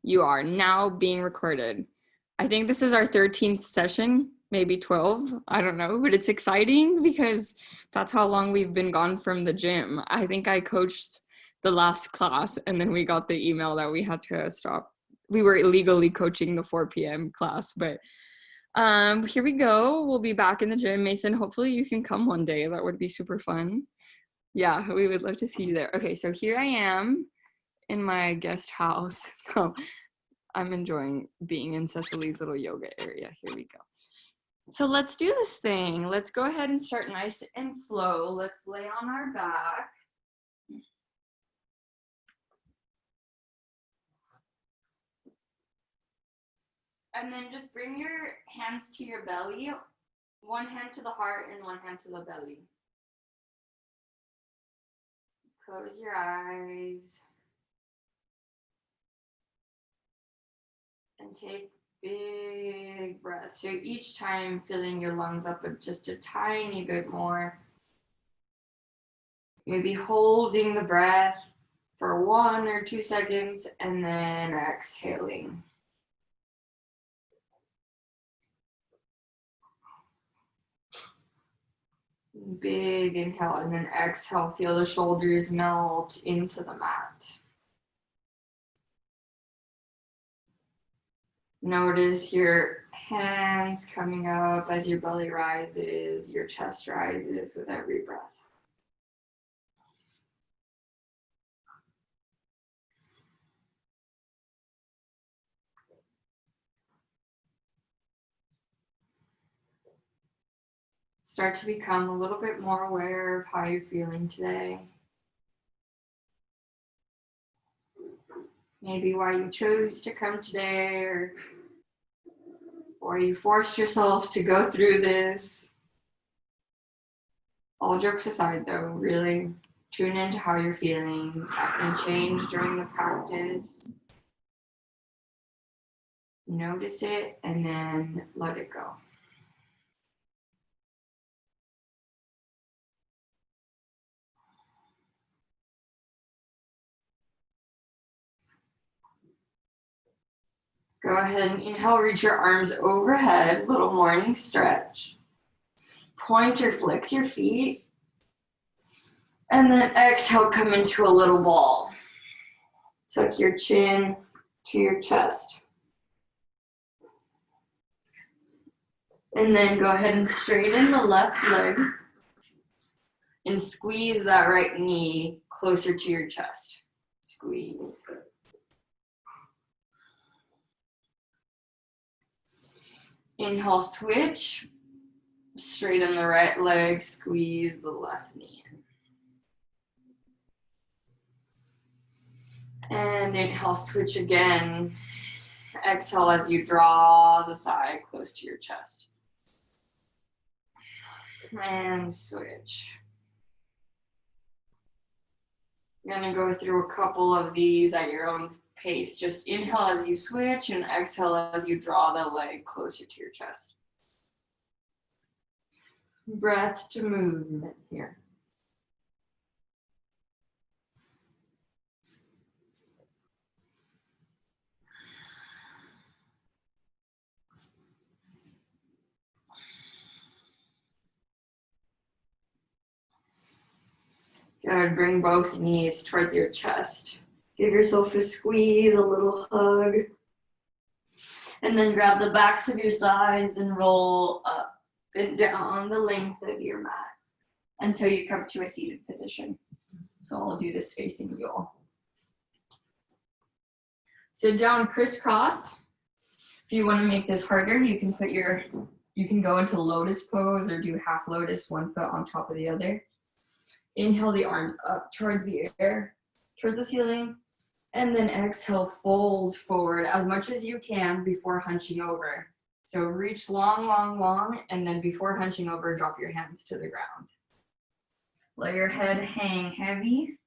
You are now being recorded. I think this is our 13th session, maybe 12. I don't know, but it's exciting because that's how long we've been gone from the gym. I think I coached the last class and then we got the email that we had to stop. We were illegally coaching the 4 p.m. class, but here we go. We'll be back in the gym. Mason, hopefully you can come one day. That would be super fun. Yeah, we would love to see you there. Okay, so here I am in my guest house. So I'm enjoying being in Cecily's little yoga area. Here we go. So let's do this thing. Let's go ahead and start nice and slow. Let's lay on our back. And then just bring your hands to your belly. One hand to the heart and one hand to the belly. Close your eyes. And take big breaths. So each time filling your lungs up just a tiny bit more. Maybe holding the breath for 1 or 2 seconds and then exhaling. Big inhale and then exhale. Feel the shoulders melt into the mat. Notice your hands coming up as your belly rises, your chest rises with every breath. Start to become a little bit more aware of how you're feeling today. Maybe why you chose to come today, or you forced yourself to go through this. All jokes aside though, really tune into how you're feeling. That can change during the practice. Notice it and then let it go. Go ahead and inhale, reach your arms overhead, little morning stretch. Point or flex your feet. And then exhale, come into a little ball. Tuck your chin to your chest. And then go ahead and straighten the left leg and squeeze that right knee closer to your chest. Squeeze. Inhale, switch. Straighten the right leg, squeeze the left knee in. And inhale, switch again. Exhale as you draw the thigh close to your chest. And switch. You're gonna go through a couple of these at your own pace. Just inhale as you switch and exhale as you draw the leg closer to your chest. Breath to movement here. Good, bring both knees towards your chest. Give yourself a squeeze, a little hug. And then grab the backs of your thighs and roll up and down the length of your mat until you come to a seated position. So I'll do this facing you all. Sit down crisscross. If you want to make this harder, you can go into lotus pose or do half lotus, one foot on top of the other. Inhale the arms up towards the air, towards the ceiling, and then exhale, fold forward as much as you can before hunching over. So reach long, long, long, and then before hunching over, drop your hands to the ground. Let your head hang heavy.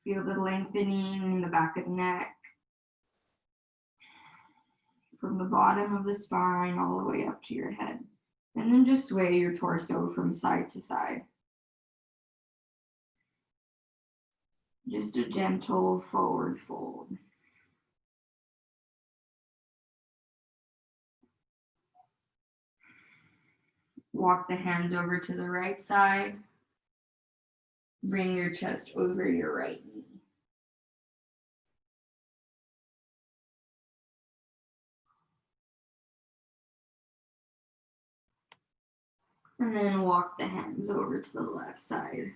Feel the lengthening in the back of the neck. From the bottom of the spine all the way up to your head. And then just sway your torso from side to side. Just a gentle forward fold. Walk the hands over to the right side. Bring your chest over your right knee. And then walk the hands over to the left side.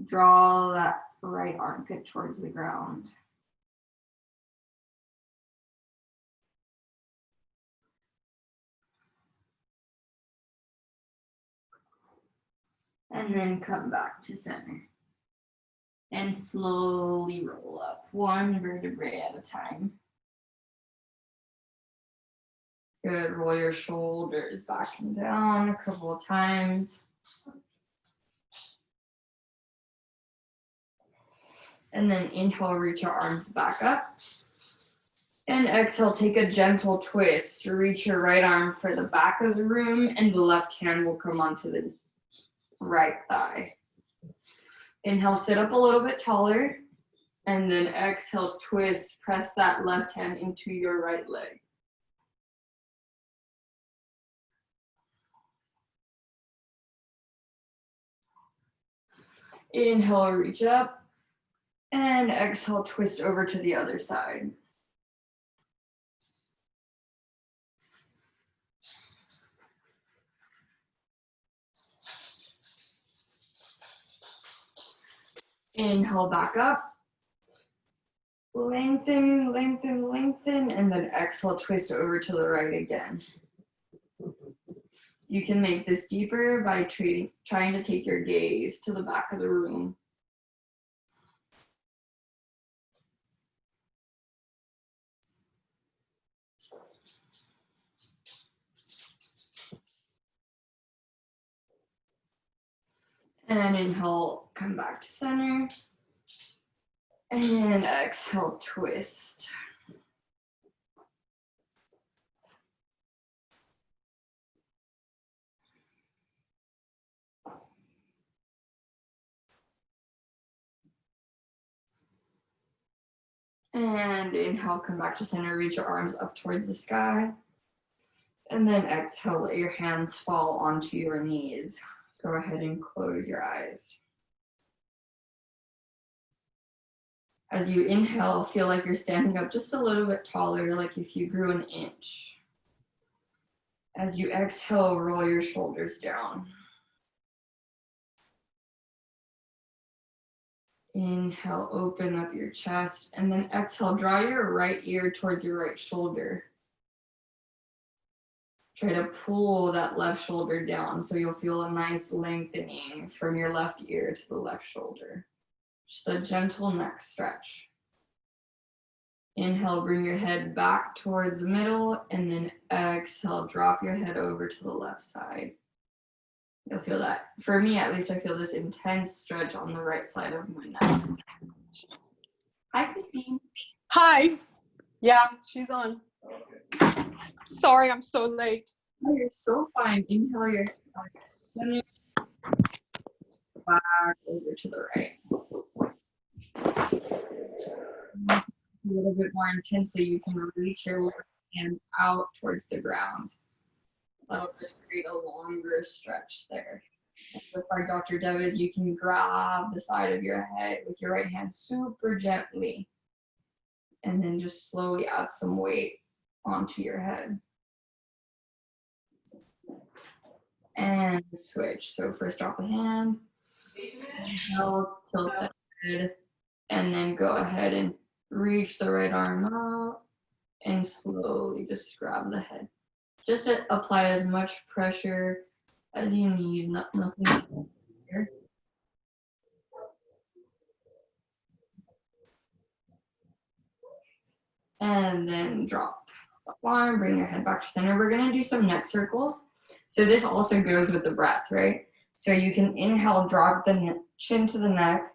Draw that right armpit towards the ground. And then come back to center. And slowly roll up, one vertebrae at a time. Good, roll your shoulders back and down a couple of times. And then inhale, reach your arms back up. And exhale, take a gentle twist. Reach your right arm for the back of the room, and the left hand will come onto the right thigh. Inhale, sit up a little bit taller. And then exhale, twist, press that left hand into your right leg. Inhale, reach up. And exhale, twist over to the other side. Inhale, back up. Lengthen, lengthen, lengthen, and then exhale, twist over to the right again. You can make this deeper by trying to take your gaze to the back of the room. And inhale, come back to center. And exhale, twist. And inhale, come back to center, reach your arms up towards the sky. And then exhale, let your hands fall onto your knees. Go ahead and close your eyes. As you inhale, feel like you're standing up just a little bit taller, like if you grew an inch. As you exhale, roll your shoulders down. Inhale, open up your chest, and then exhale, draw your right ear towards your right shoulder. Try to pull that left shoulder down so you'll feel a nice lengthening from your left ear to the left shoulder. Just a gentle neck stretch. Inhale, bring your head back towards the middle, and then exhale, drop your head over to the left side. You'll feel that. For me, at least, I feel this intense stretch on the right side of my neck. Hi, Christine. Hi. Yeah, she's on. Sorry, I'm so late. Oh, you're so fine. Inhale your center, back over to the right. A little bit more intensely, you can reach your left hand out towards the ground. That'll just create a longer stretch there. With our Dr. Devis, you can grab the side of your head with your right hand super gently, and then just slowly add some weight onto your head. And switch. So first drop the hand, inhale, tilt the head, and then go ahead and reach the right arm out and slowly just grab the head. Just to apply as much pressure as you need, nothing too here. And then drop the arm, bring your head back to center. We're gonna do some neck circles. So this also goes with the breath, right? So you can inhale, drop the chin to the neck,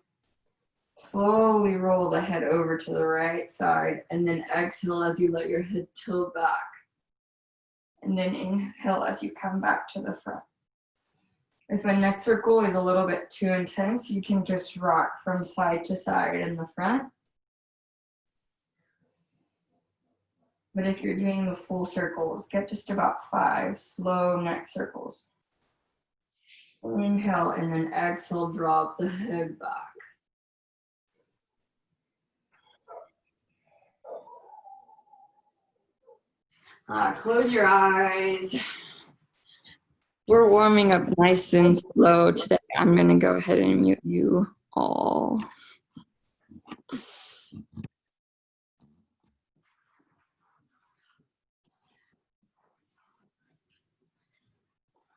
slowly roll the head over to the right side, and then exhale as you let your head tilt back. And then inhale as you come back to the front. If a neck circle is a little bit too intense, you can just rock from side to side in the front. But if you're doing the full circles, get just about 5 slow neck circles. Inhale and then exhale, drop the head back. Close your eyes. We're warming up nice and slow today. I'm gonna go ahead and mute you all.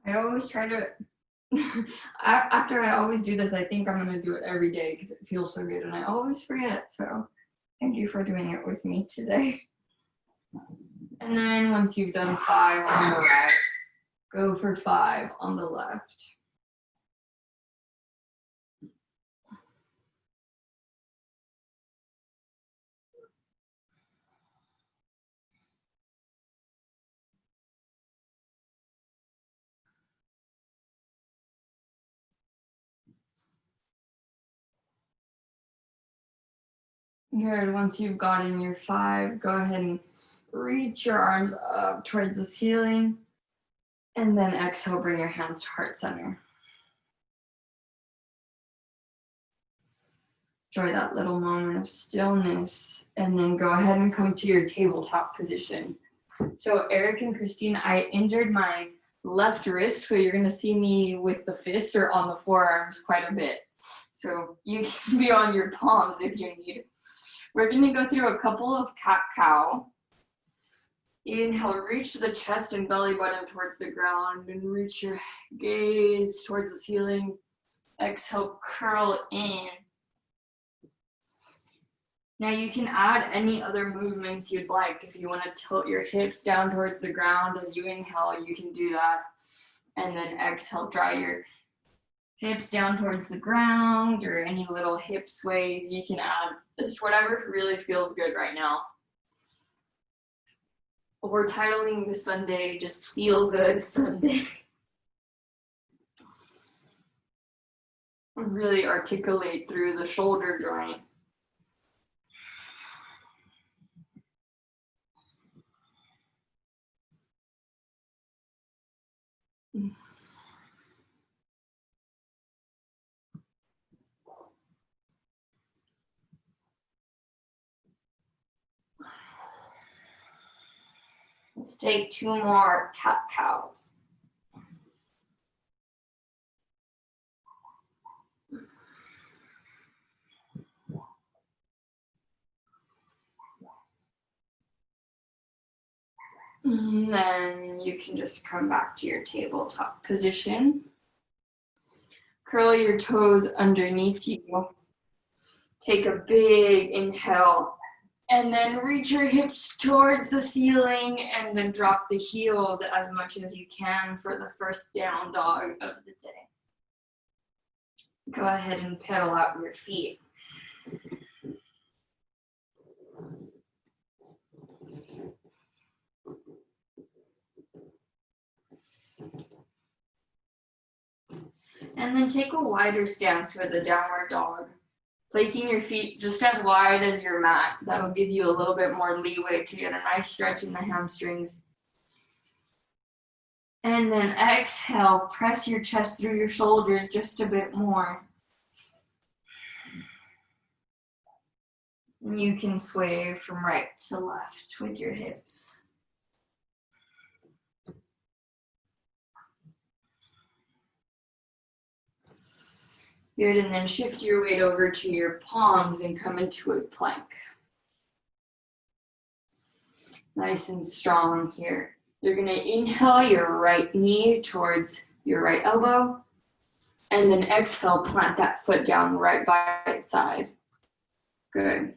I always try to, after I always do this, I think I'm gonna do it every day because it feels so good and I always forget. So thank you for doing it with me today. And then once you've done 5 on the right, go for 5 on the left. Good. Once you've gotten your 5, go ahead and reach your arms up towards the ceiling. And then exhale, bring your hands to heart center. Enjoy that little moment of stillness. And then go ahead and come to your tabletop position. So Eric and Christine, I injured my left wrist, so you're gonna see me with the fist or on the forearms quite a bit. So you can be on your palms if you need. We're gonna go through a couple of cat-cow. Inhale, reach the chest and belly button towards the ground and reach your gaze towards the ceiling. Exhale, curl in. Now you can add any other movements you'd like. If you want to tilt your hips down towards the ground as you inhale, you can do that. And then exhale, draw your hips down towards the ground or any little hip sways you can add. Just whatever really feels good right now. We're titling the Sunday, just Feel Good Sunday. Really articulate through the shoulder joint. Let's take 2 more cat-cows. And then you can just come back to your tabletop position. Curl your toes underneath you. Take a big inhale. And then reach your hips towards the ceiling and then drop the heels as much as you can for the first down dog of the day. Go ahead and pedal out your feet. And then take a wider stance for the downward dog. Placing your feet just as wide as your mat. That'll give you a little bit more leeway to get a nice stretch in the hamstrings. And then exhale, press your chest through your shoulders just a bit more. And you can sway from right to left with your hips. Good, and then shift your weight over to your palms and come into a plank. Nice and strong here. You're gonna inhale your right knee towards your right elbow, and then exhale, plant that foot down right by its side. Good.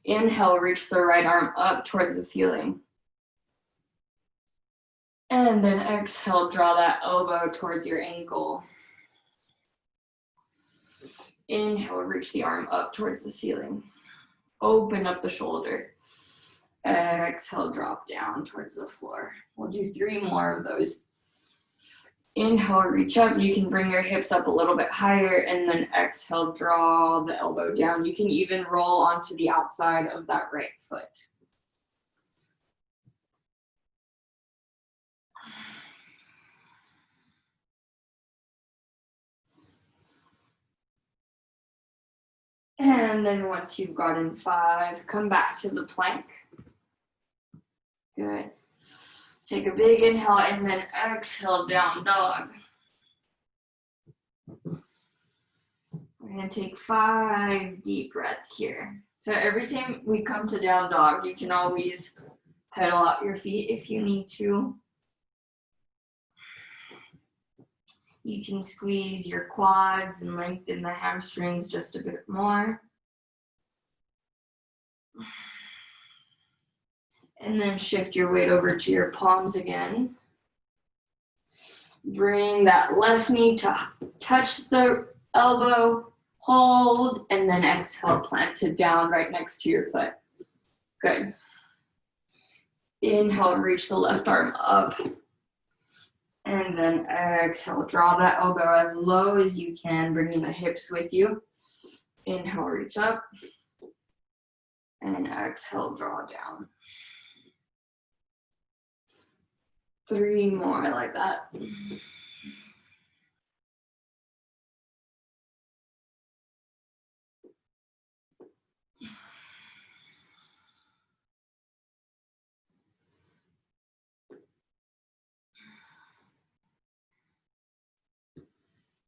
Inhale, reach the right arm up towards the ceiling. And then exhale, draw that elbow towards your ankle. Inhale, reach the arm up towards the ceiling. Open up the shoulder. Exhale, drop down towards the floor. We'll do 3 more of those. Inhale, reach up. You can bring your hips up a little bit higher, and then exhale, draw the elbow down. You can even roll onto the outside of that right foot. And then once you've gotten 5, come back to the plank. Good. Take a big inhale and then exhale, down dog. We're gonna take 5 deep breaths here. So every time we come to down dog, you can always pedal out your feet if you need to. You can squeeze your quads and lengthen the hamstrings just a bit more. And then shift your weight over to your palms again. Bring that left knee to touch the elbow, hold, and then exhale, plant it down right next to your foot. Good. Inhale, reach the left arm up. And then exhale, draw that elbow as low as you can, bringing the hips with you. Inhale, reach up. And exhale, draw down. 3 more like that.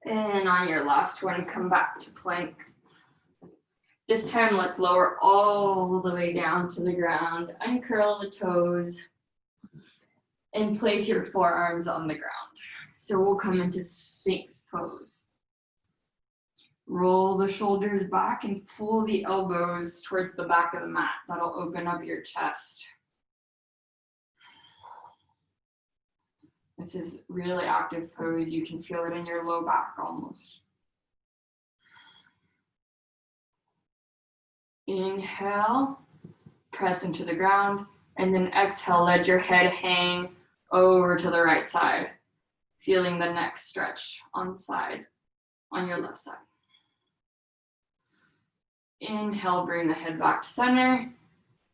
And on your last one, come back to plank. This time, let's lower all the way down to the ground. Uncurl the toes and place your forearms on the ground. So we'll come into Sphinx pose. Roll the shoulders back and pull the elbows towards the back of the mat. That'll open up your chest. This is really active pose. You can feel it in your low back almost. Inhale, press into the ground, and then exhale, let your head hang over to the right side, feeling the neck stretch on the side, on your left side. Inhale, bring the head back to center.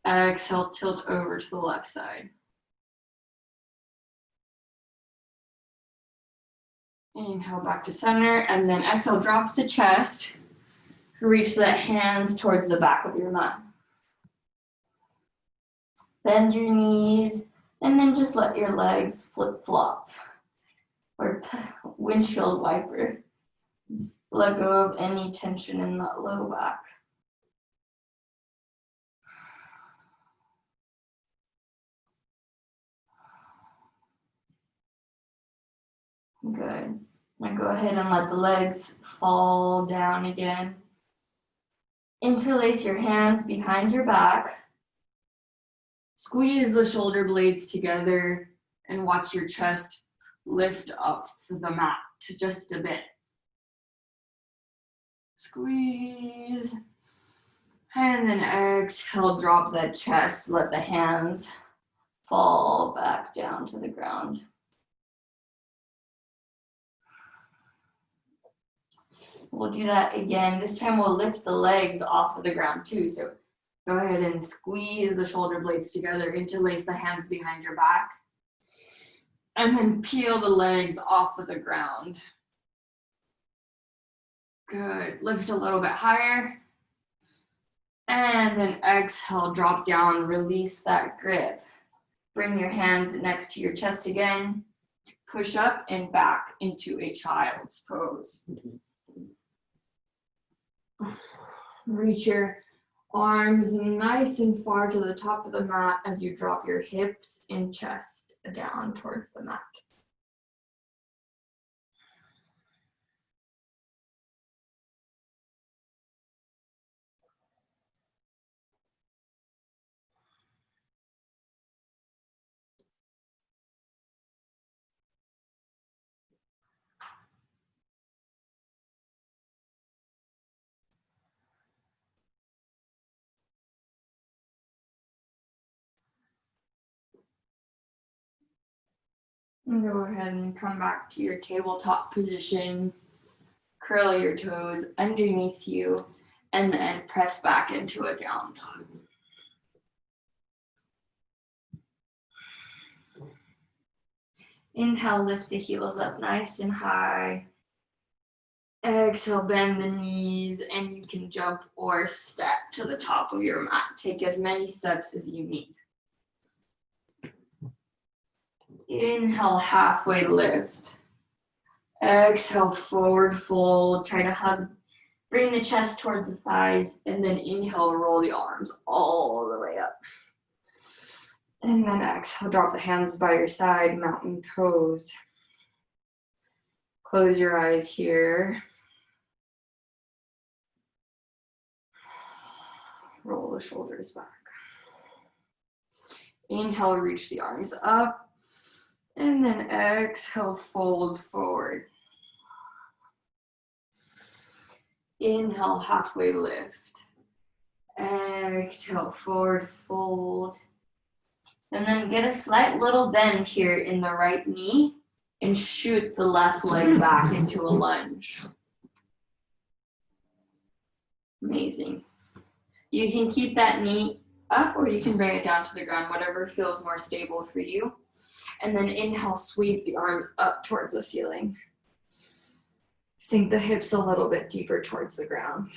Exhale, tilt over to the left side. Inhale, back to center, and then exhale, drop the chest. Reach the hands towards the back of your mat. Bend your knees, and then just let your legs flip-flop, or windshield wiper. Just let go of any tension in that low back. Good. Now go ahead and let the legs fall down again. Interlace your hands behind your back. Squeeze the shoulder blades together and watch your chest lift up for the mat to just a bit. Squeeze. And then exhale, drop that chest. Let the hands fall back down to the ground. We'll do that again. This time we'll lift the legs off of the ground too. So go ahead and squeeze the shoulder blades together, interlace the hands behind your back, and then peel the legs off of the ground. Good. Lift a little bit higher. And then exhale, drop down, release that grip. Bring your hands next to your chest again. Push up and back into a child's pose. Reach your arms nice and far to the top of the mat as you drop your hips and chest down towards the mat. And go ahead and come back to your tabletop position. Curl your toes underneath you and then press back into a down dog. Inhale, lift the heels up nice and high. Exhale, bend the knees, and you can jump or step to the top of your mat. Take as many steps as you need. Inhale, halfway lift. Exhale, forward fold. Try to hug, bring the chest towards the thighs, and then inhale, roll the arms all the way up. And then exhale, drop the hands by your side, mountain pose. Close your eyes here. Roll the shoulders back. Inhale, reach the arms up. And then exhale, fold forward. Inhale, halfway lift. Exhale, forward fold. And then get a slight little bend here in the right knee and shoot the left leg back into a lunge. Amazing. You can keep that knee up or you can bring it down to the ground, whatever feels more stable for you. And then inhale, sweep the arms up towards the ceiling. Sink the hips a little bit deeper towards the ground.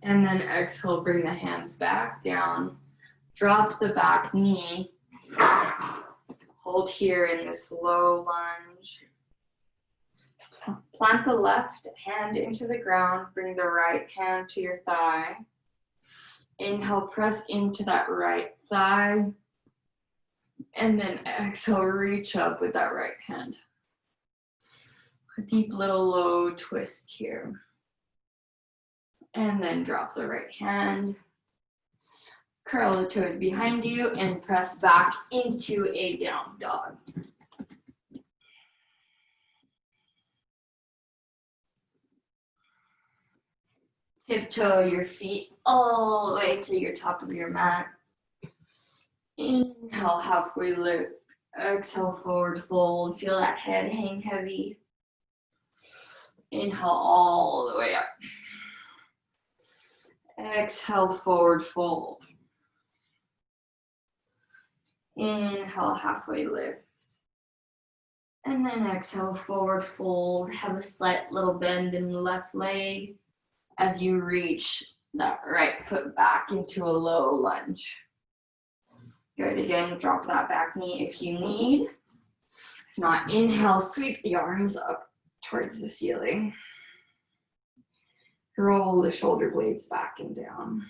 And then exhale, bring the hands back down. Drop the back knee. Hold here in this low lunge. Plant the left hand into the ground. Bring the right hand to your thigh. Inhale, press into that right thigh. And then exhale, reach up with that right hand. A deep little low twist here. And then drop the right hand. Curl the toes behind you and press back into a down dog. Tiptoe your feet all the way to your top of your mat. Inhale, halfway lift. Exhale, forward fold. Feel that head hang heavy. Inhale all the way up. Exhale, forward fold. Inhale, halfway lift. And then exhale, forward fold. Have a slight little bend in the left leg as you reach that right foot back into a low lunge. Good, again, drop that back knee if you need. If not, inhale, sweep the arms up towards the ceiling. Roll the shoulder blades back and down.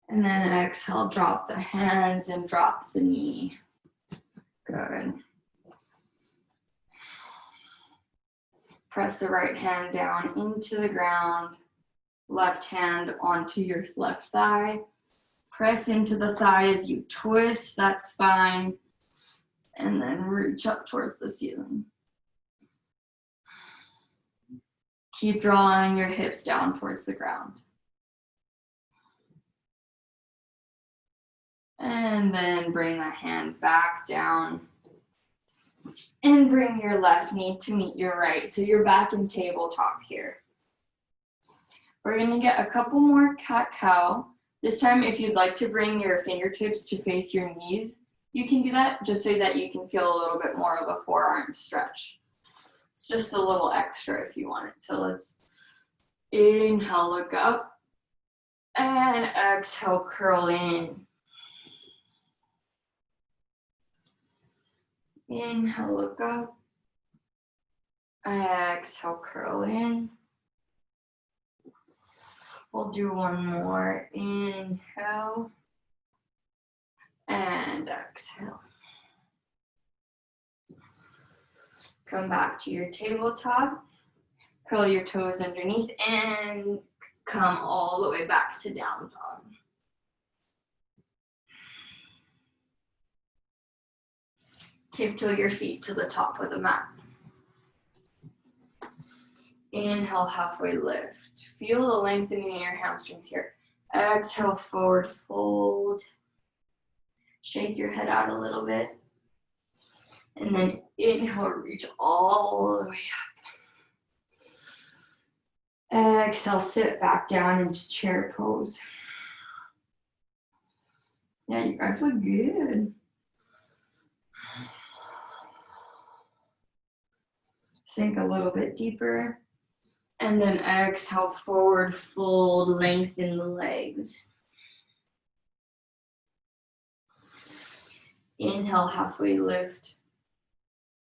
And then exhale, drop the hands and drop the knee. Good. Press the right hand down into the ground. Left hand onto your left thigh. Press into the thigh as you twist that spine. And then reach up towards the ceiling. Keep drawing your hips down towards the ground. And then bring the hand back down. And bring your left knee to meet your right. So you're back in tabletop here. We're gonna get a couple more cat-cow. This time, if you'd like to bring your fingertips to face your knees, you can do that just so that you can feel a little bit more of a forearm stretch. It's just a little extra if you want it. So let's inhale, look up. And exhale, curl in. Inhale, look up. Exhale, curl in. We'll do one more. Inhale. And exhale. Come back to your tabletop. Curl your toes underneath and come all the way back to down dog. Tiptoe your feet to the top of the mat. Inhale, halfway lift. Feel the lengthening in your hamstrings here. Exhale, forward fold. Shake your head out a little bit. And then inhale, reach all the way up. Exhale, sit back down into chair pose. Yeah, you guys look good. Sink a little bit deeper. And then exhale, forward fold, lengthen the legs. Inhale, halfway lift.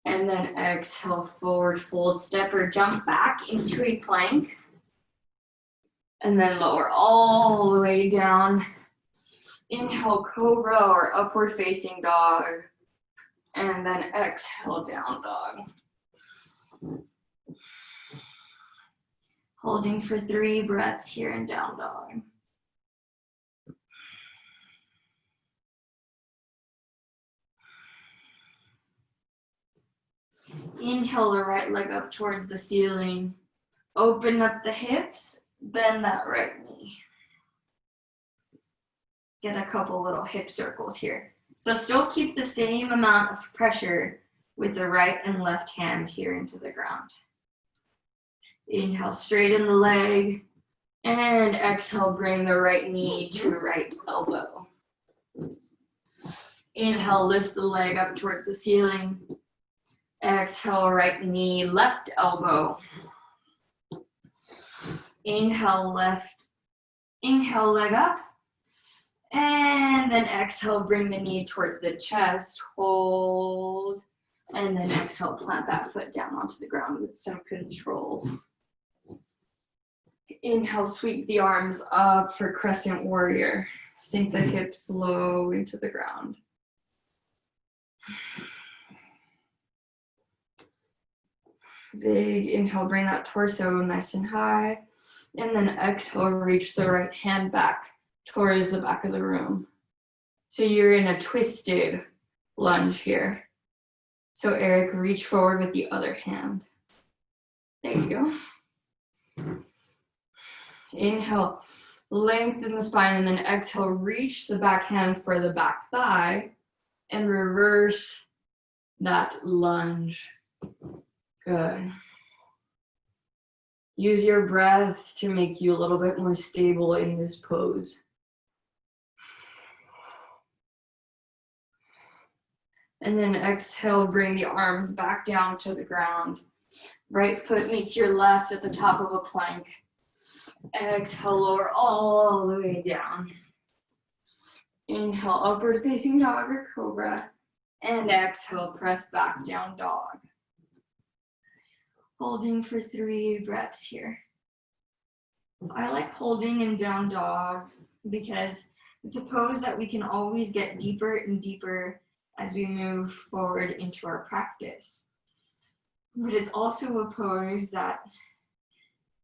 And then exhale, forward fold, step or jump back into a plank. And then lower all the way down. Inhale, cobra or upward facing dog. And then exhale, down dog. Holding for 3 breaths here in down dog. Inhale the right leg up towards the ceiling. Open up the hips, bend that right knee. Get a couple little hip circles here. So still keep the same amount of pressure with the right and left hand here into the ground. Inhale, straighten the leg, and exhale, bring the right knee to right elbow. Inhale, lift the leg up towards the ceiling. Exhale, right knee, left elbow. Inhale, left. Inhale, leg up. And then exhale, bring the knee towards the chest, hold. And then exhale, plant that foot down onto the ground with some control. Inhale, sweep the arms up for crescent warrior. Sink the hips low into the ground. Big inhale, bring that torso nice and high. And then exhale, reach the right hand back towards the back of the room. So you're in a twisted lunge here. So Eric, reach forward with the other hand. There you go. Inhale, lengthen the spine, and then exhale, reach the back hand for the back thigh and reverse that lunge. Good. Use your breath to make you a little bit more stable in this pose. And then exhale, bring the arms back down to the ground. Right foot meets your left at the top of a plank. Exhale, lower all the way down. Inhale, upward facing dog or cobra. And exhale, press back down dog. Holding for 3 breaths here. I like holding in down dog because it's a pose that we can always get deeper and deeper as we move forward into our practice. But it's also a pose that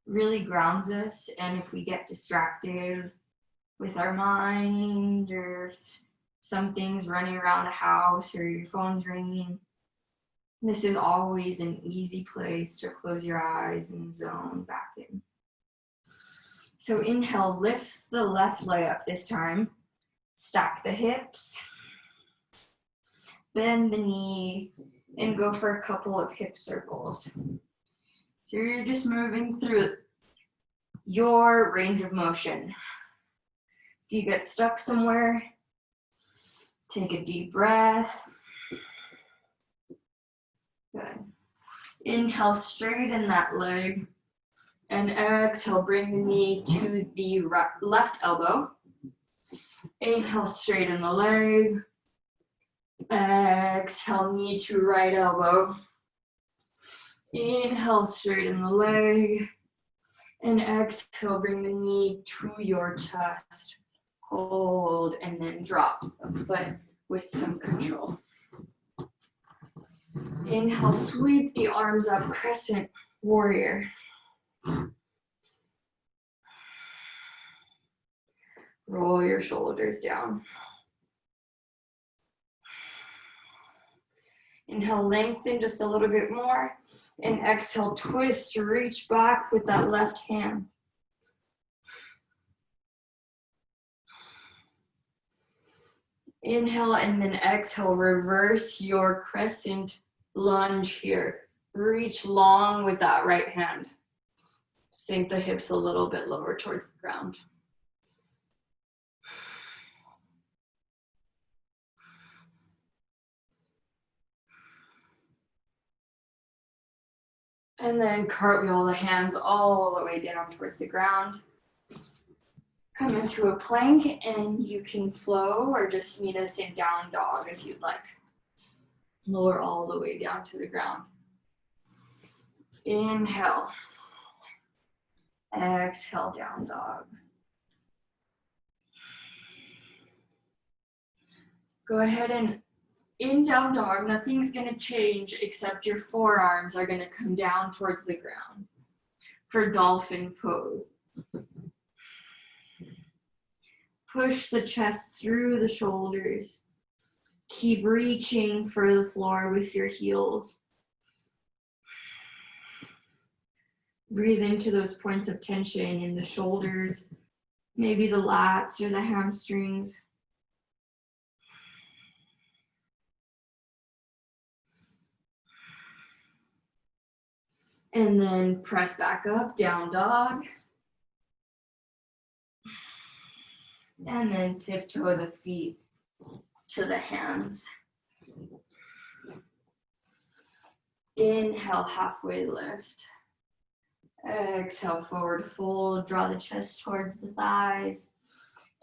really grounds us, and if we get distracted with our mind or something's running around the house or your phone's ringing, this is always an easy place to close your eyes and zone back in. So inhale, lift the left leg up this time. Stack the hips. Bend the knee and go for a couple of hip circles. So you're just moving through your range of motion. If you get stuck somewhere, take a deep breath. Good. Inhale, straighten that leg. And exhale, bring the knee to the left elbow. Inhale, straighten the leg. Exhale, knee to right elbow. Inhale, straighten the leg. And exhale, bring the knee to your chest. Hold, and then drop a foot with some control. Inhale, sweep the arms up, crescent warrior. Roll your shoulders down. Inhale, lengthen just a little bit more. And exhale, twist, reach back with that left hand. Inhale, and then exhale, reverse your crescent lunge here. Reach long with that right hand. Sink the hips a little bit lower towards the ground. And then cartwheel the hands all the way down towards the ground. Come into a plank, and you can flow or just meet us in down dog if you'd like. Lower all the way down to the ground. Inhale. Exhale, down dog. Go ahead and in down dog, nothing's gonna change except your forearms are gonna come down towards the ground for dolphin pose. Push the chest through the shoulders. Keep reaching for the floor with your heels. Breathe into those points of tension in the shoulders, maybe the lats or the hamstrings. And then press back up, down dog. And then tiptoe the feet to the hands. Inhale, halfway lift. Exhale, forward fold, draw the chest towards the thighs.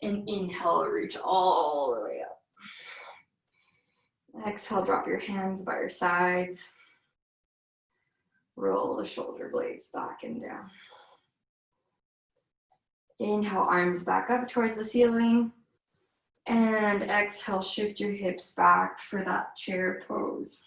And inhale, reach all the way up. Exhale, drop your hands by your sides. Roll the shoulder blades back and down. Inhale, arms back up towards the ceiling. And exhale, shift your hips back for that chair pose.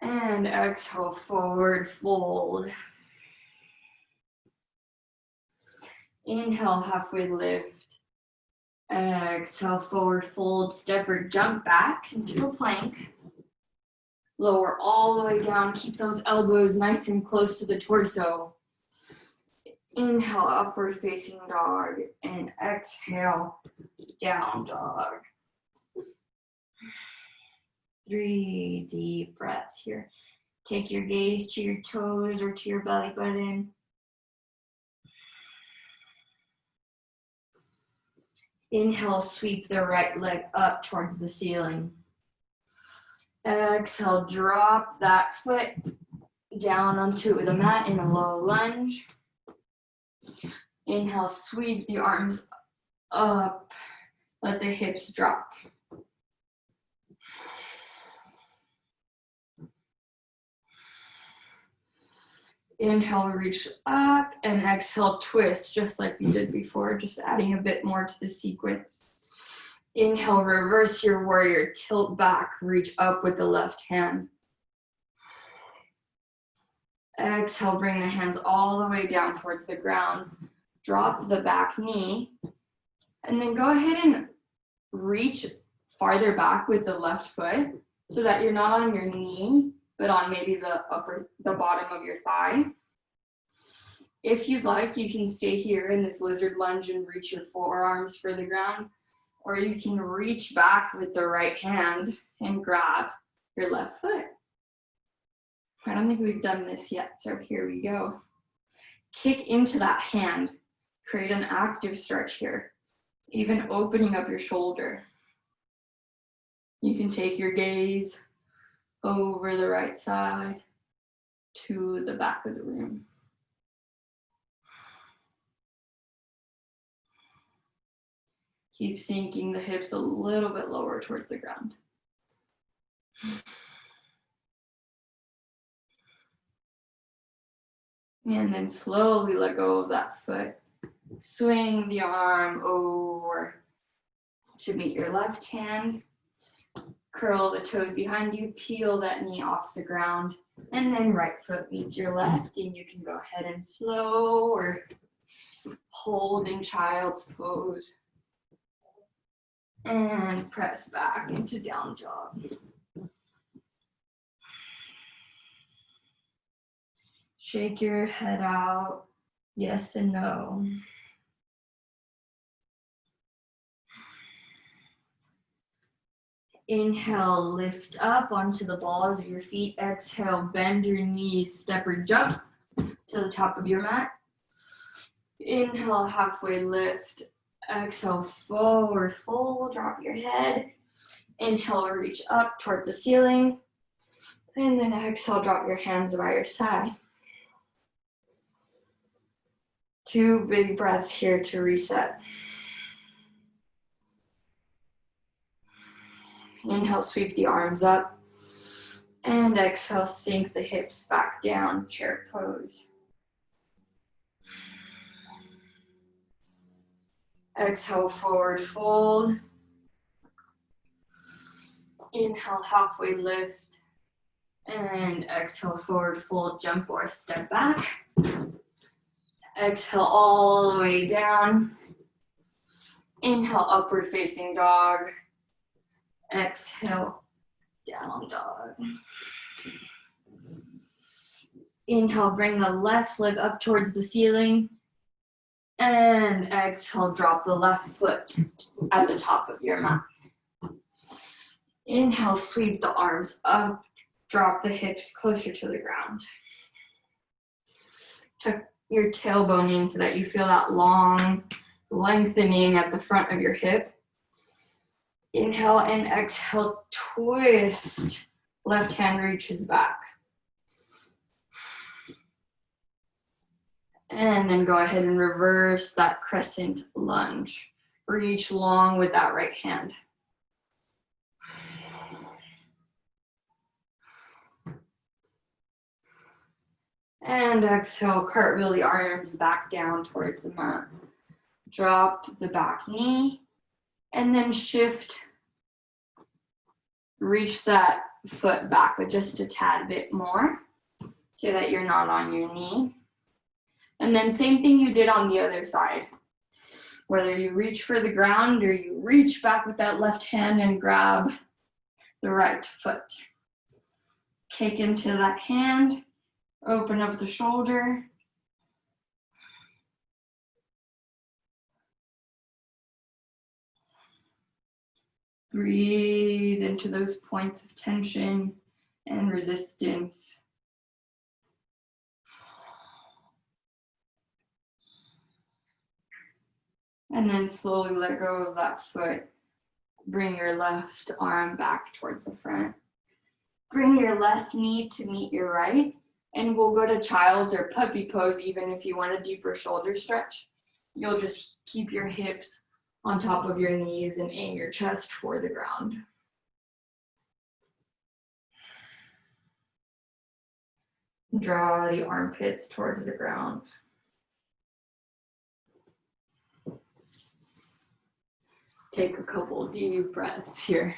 And exhale, forward fold. Inhale, halfway lift. Exhale, forward fold, step or jump back into a plank. Lower all the way down, keep those elbows nice and close to the torso. Inhale, upward facing dog, and exhale, down dog. 3 deep breaths here. Take your gaze to your toes or to your belly button. Inhale, sweep the right leg up towards the ceiling. Exhale, drop that foot down onto the mat in a low lunge. Inhale, sweep the arms up, let the hips drop. Inhale, reach up, and exhale, twist, just like we did before, just adding a bit more to the sequence. Inhale, reverse your warrior, tilt back, reach up with the left hand. Exhale, bring the hands all the way down towards the ground. Drop the back knee, and then go ahead and reach farther back with the left foot so that you're not on your knee, but on maybe the bottom of your thigh. If you'd like, you can stay here in this lizard lunge and reach your forearms for the ground, or you can reach back with the right hand and grab your left foot. I don't think we've done this yet, so here we go. Kick into that hand. Create an active stretch here, even opening up your shoulder. You can take your gaze over the right side to the back of the room. Keep sinking the hips a little bit lower towards the ground. And then slowly let go of that foot. Swing the arm over to meet your left hand. Curl the toes behind you, peel that knee off the ground, and then right foot meets your left, and you can go ahead and flow or hold in child's pose. And press back into down dog. Shake your head out, yes and no. Inhale, lift up onto the balls of your feet. Exhale, bend your knees, step or jump to the top of your mat. Inhale, halfway lift. Exhale, forward fold, drop your head. Inhale, reach up towards the ceiling. And then exhale, drop your hands by your side. 2 big breaths here to reset. Inhale, sweep the arms up. And exhale, sink the hips back down, chair pose. Exhale, forward fold. Inhale, halfway lift. And exhale, forward fold, jump or step back. Exhale all the way down. Inhale, upward facing dog. Exhale, down dog. Inhale, bring the left leg up towards the ceiling. And exhale, drop the left foot at the top of your mat. Inhale, sweep the arms up. Drop the hips closer to the ground. Tuck your tailbone in so that you feel that long lengthening at the front of your hip. Inhale and exhale, twist. Left hand reaches back. And then go ahead and reverse that crescent lunge. Reach long with that right hand. And exhale, cartwheel the arms back down towards the mat. Drop the back knee, and then shift. Reach that foot back with just a tad bit more so that you're not on your knee. And then same thing you did on the other side. Whether you reach for the ground or you reach back with that left hand and grab the right foot. Kick into that hand. Open up the shoulder. Breathe into those points of tension and resistance. And then slowly let go of that foot. Bring your left arm back towards the front. Bring your left knee to meet your right. And we'll go to child's or puppy pose even if you want a deeper shoulder stretch. You'll just keep your hips on top of your knees and aim your chest for the ground. Draw the armpits towards the ground. Take a couple deep breaths here.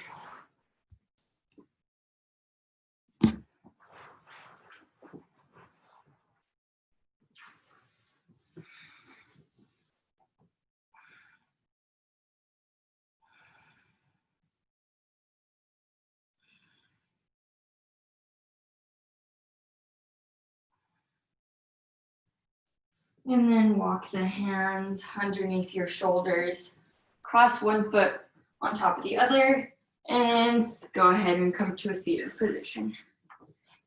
And then walk the hands underneath your shoulders. Cross one foot on top of the other. And go ahead and come to a seated position.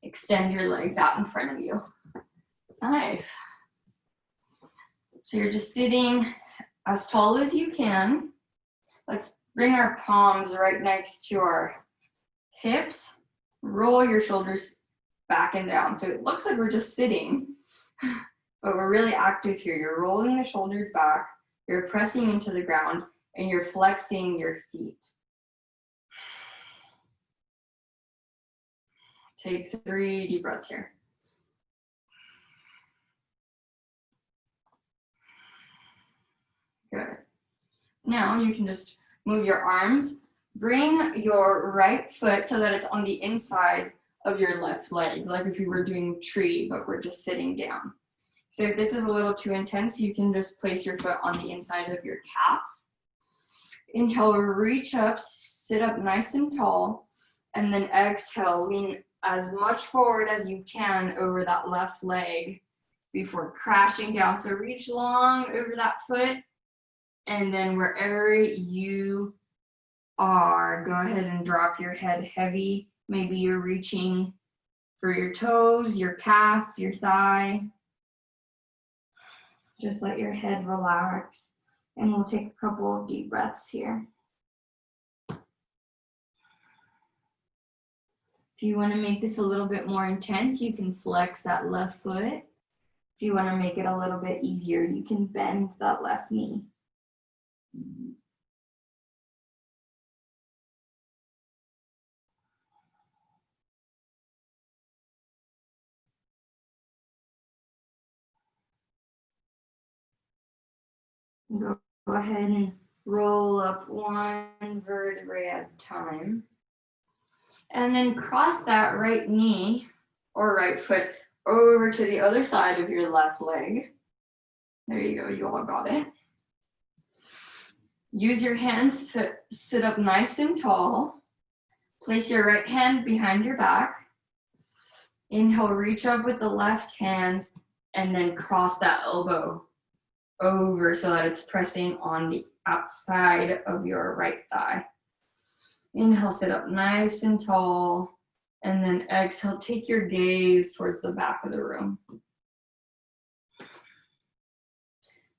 Extend your legs out in front of you. Nice. So you're just sitting as tall as you can. Let's bring our palms right next to our hips. Roll your shoulders back and down. So it looks like we're just sitting. But we're really active here. You're rolling the shoulders back, you're pressing into the ground, and you're flexing your feet. Take 3 deep breaths here. Good. Now you can just move your arms. Bring your right foot so that it's on the inside of your left leg, like if you were doing tree, but we're just sitting down. So if this is a little too intense, you can just place your foot on the inside of your calf. Inhale, reach up, sit up nice and tall, and then exhale, lean as much forward as you can over that left leg before crashing down. So reach long over that foot, and then wherever you are, go ahead and drop your head heavy. Maybe you're reaching for your toes, your calf, your thigh. Just let your head relax, and we'll take a couple of deep breaths here. If you want to make this a little bit more intense, you can flex that left foot. If you want to make it a little bit easier, you can bend that left knee. Go ahead and roll up one vertebrae at a time. And then cross that right knee or right foot over to the other side of your left leg. There you go, you all got it. Use your hands to sit up nice and tall. Place your right hand behind your back. Inhale, reach up with the left hand, and then cross that elbow over so that it's pressing on the outside of your right thigh. Inhale, sit up nice and tall, and then exhale, take your gaze towards the back of the room.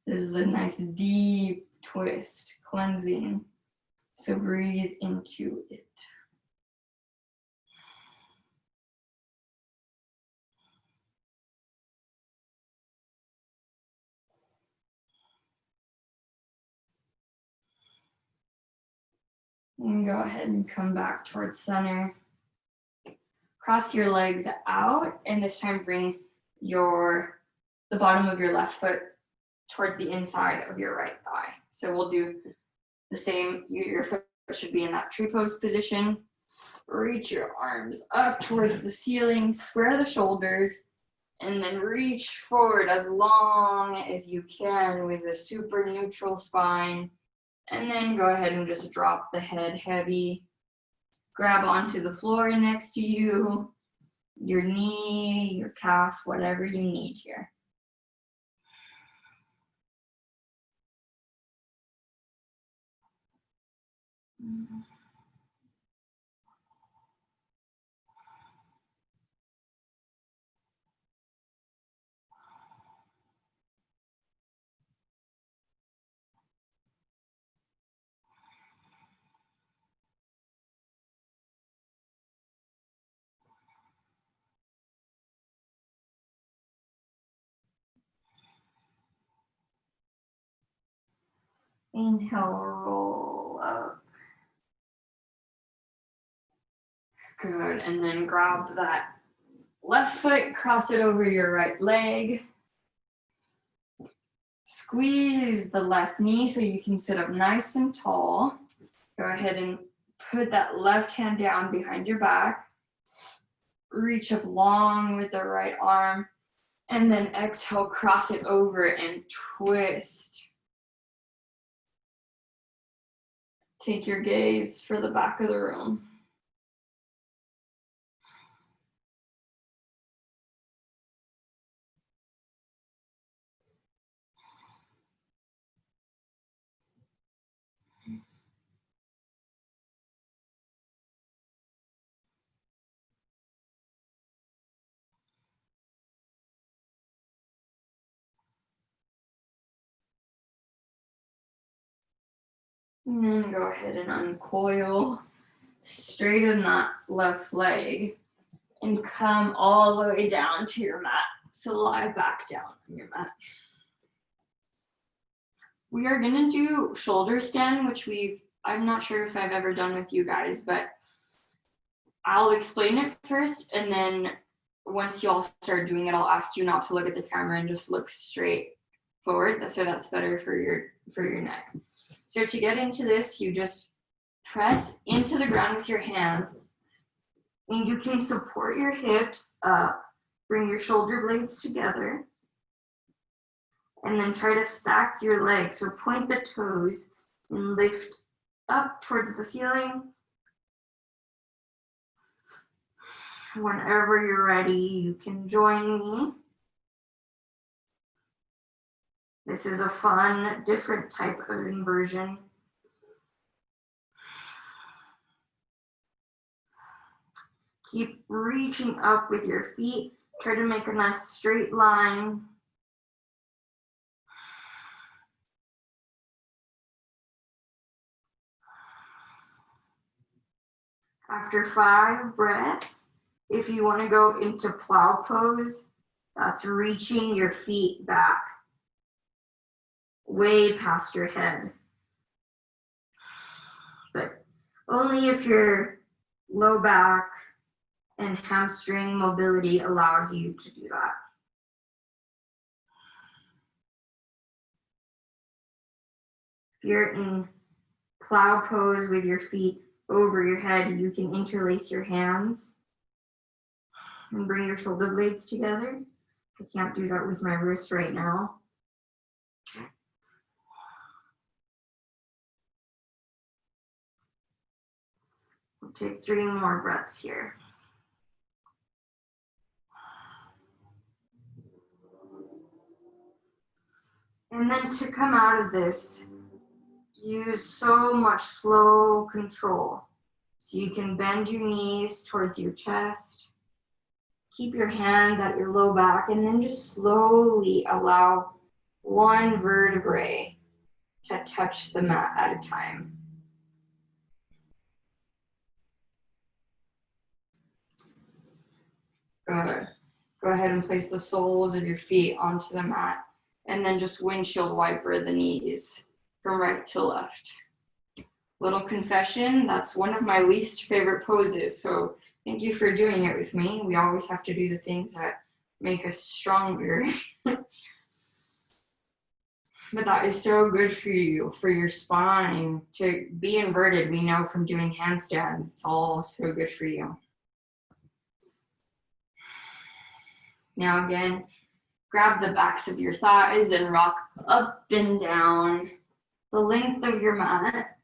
This is a nice deep twist, cleansing. So breathe into it. And go ahead and come back towards center. Cross your legs out, and this time bring the bottom of your left foot towards the inside of your right thigh. So we'll do the same. Your foot should be in that tree pose position. Reach your arms up towards the ceiling, square the shoulders, and then reach forward as long as you can with a super neutral spine. And then go ahead and just drop the head heavy. Grab onto the floor next to you, your knee, your calf, whatever you need here. Inhale, roll up. Good, and then grab that left foot, cross it over your right leg. Squeeze the left knee so you can sit up nice and tall. Go ahead and put that left hand down behind your back. Reach up long with the right arm. And then exhale, cross it over and twist. Take your gaze for the back of the room. And then go ahead and uncoil, straighten that left leg, and come all the way down to your mat. So lie back down on your mat. We are gonna do shoulder stand, which I'm not sure if I've ever done with you guys, but I'll explain it first, and then once you all start doing it, I'll ask you not to look at the camera and just look straight forward, so that's better for your neck. So to get into this, you just press into the ground with your hands, and you can support your hips up, bring your shoulder blades together, and then try to stack your legs or point the toes and lift up towards the ceiling. Whenever you're ready, you can join me. This is a fun, different type of inversion. Keep reaching up with your feet. Try to make a nice straight line. After 5 breaths, if you want to go into plow pose, that's reaching your feet back way past your head. But only if your low back and hamstring mobility allows you to do that. If you're in plow pose with your feet over your head, you can interlace your hands and bring your shoulder blades together. I can't do that with my wrist right now. We'll take 3 more breaths here. And then to come out of this, use so much slow control. So you can bend your knees towards your chest. Keep your hands at your low back and then just slowly allow one vertebrae to touch the mat at a time. Good. Go ahead and place the soles of your feet onto the mat and then just windshield wiper the knees from right to left. Little confession, that's one of my least favorite poses, so thank you for doing it with me. We always have to do the things that make us stronger. But that is so good for you, for your spine. To be inverted, we know from doing handstands, it's all so good for you. Now again, grab the backs of your thighs and rock up and down the length of your mat.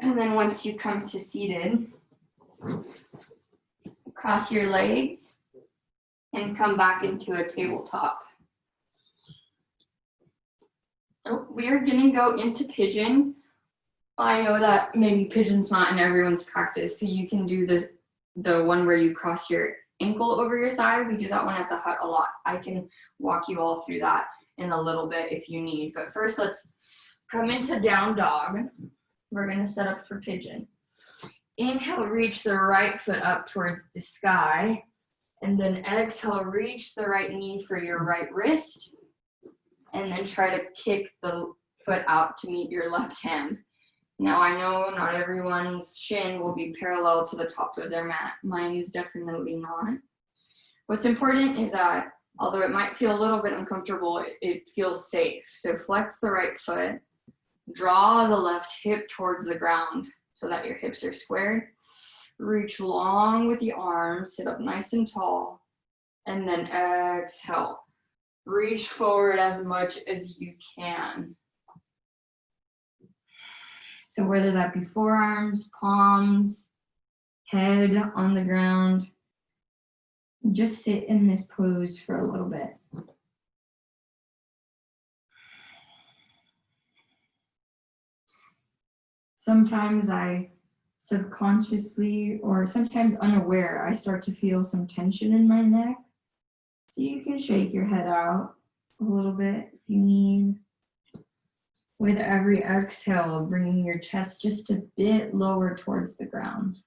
And then once you come to seated, cross your legs and come back into a tabletop. Oh, we are gonna go into pigeon. I know that maybe pigeon's not in everyone's practice, so you can do the one where you cross your ankle over your thigh. We do that one at the hut a lot. I can walk you all through that in a little bit if you need. But first, let's come into down dog. We're gonna set up for pigeon. Inhale, reach the right foot up towards the sky. And then exhale, reach the right knee for your right wrist. And then try to kick the foot out to meet your left hand. Now I know not everyone's shin will be parallel to the top of their mat. Mine is definitely not. What's important is that although it might feel a little bit uncomfortable, it feels safe. So flex the right foot, draw the left hip towards the ground so that your hips are squared. Reach long with the arms, sit up nice and tall, and then exhale. Reach forward as much as you can. So whether that be forearms, palms, head on the ground, just sit in this pose for a little bit. Sometimes I subconsciously or sometimes unaware, I start to feel some tension in my neck. So you can shake your head out a little bit if you need. With every exhale, bringing your chest just a bit lower towards the ground.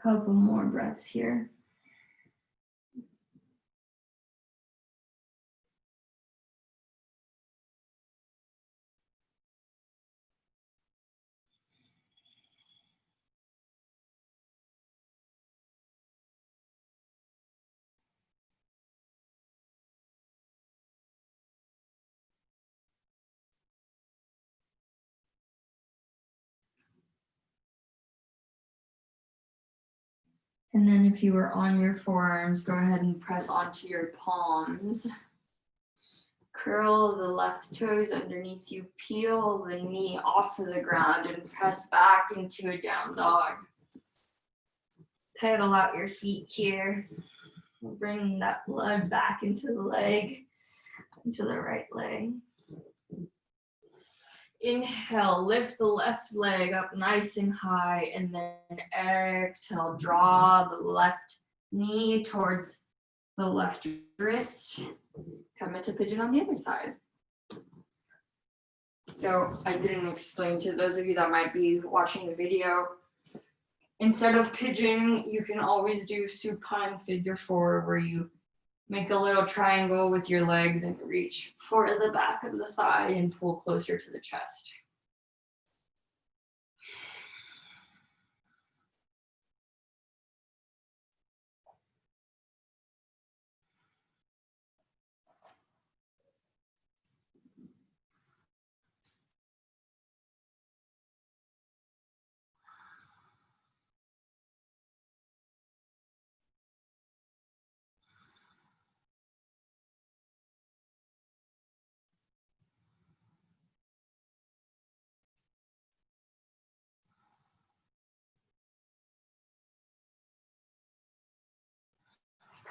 Couple more breaths here. And then if you were on your forearms, go ahead and press onto your palms. Curl the left toes underneath you, peel the knee off of the ground and press back into a down dog. Pedal out your feet here. Bring that blood back into the leg, into the right leg. Inhale, lift the left leg up nice and high, and then exhale, draw the left knee towards the left wrist. Come into pigeon on the other side. So I didn't explain to those of you that might be watching the video, instead of pigeon, you can always do supine figure four, where you make a little triangle with your legs and reach for the back of the thigh and pull closer to the chest.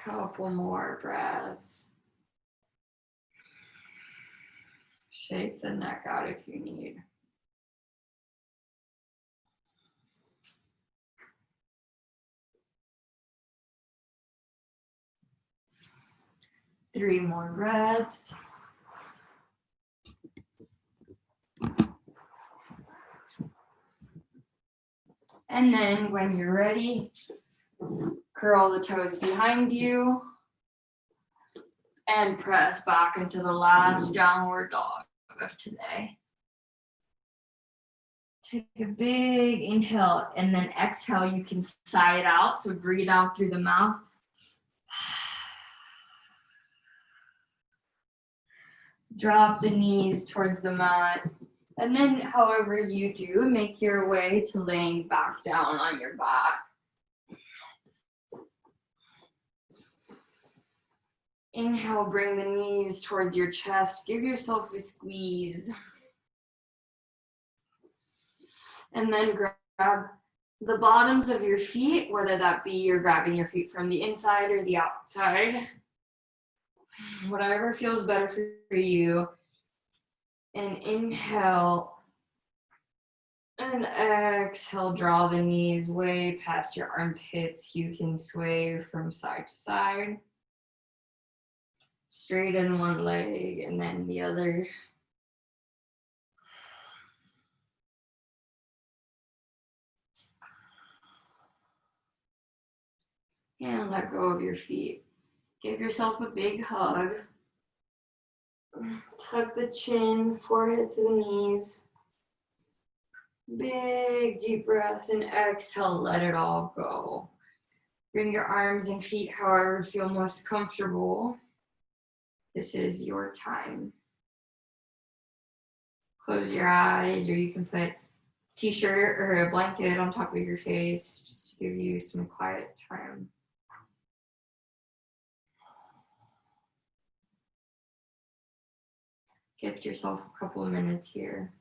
Couple more breaths. Shake the neck out if you need. Three more breaths. And then when you're ready, curl the toes behind you and press back into the last downward dog of today. Take a big inhale and then exhale. You can sigh it out. So breathe out through the mouth. Drop the knees towards the mat. And then however you do, make your way to laying back down on your back. Inhale, bring the knees towards your chest. Give yourself a squeeze. And then grab the bottoms of your feet, whether that be you're grabbing your feet from the inside or the outside. Whatever feels better for you. And inhale. And exhale, draw the knees way past your armpits. You can sway from side to side. Straighten one leg and then the other. And let go of your feet. Give yourself a big hug. Tuck the chin, forehead to the knees. Big deep breath and exhale, let it all go. Bring your arms and feet however feel most comfortable. This is your time. Close your eyes, or you can put a t-shirt or a blanket on top of your face just to give you some quiet time. Gift yourself a couple of minutes here.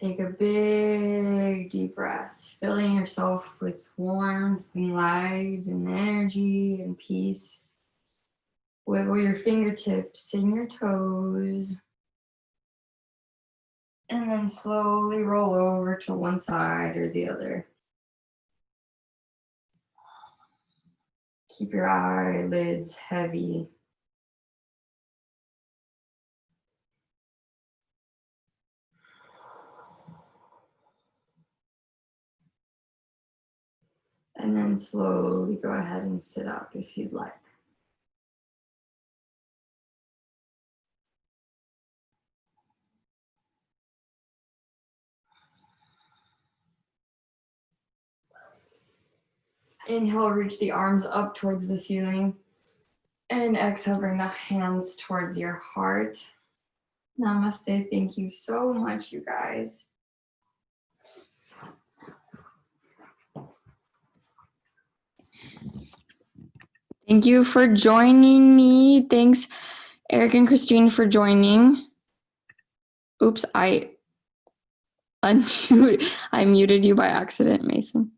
Take a big deep breath, filling yourself with warmth and light and energy and peace. Wiggle your fingertips and your toes. And then slowly roll over to one side or the other. Keep your eyelids heavy. And then slowly go ahead and sit up if you'd like. Inhale, reach the arms up towards the ceiling. And exhale, bring the hands towards your heart. Namaste. Thank you so much, you guys. Thank you for joining me. Thanks, Eric and Christine, for joining. Oops, I muted you by accident, Mason.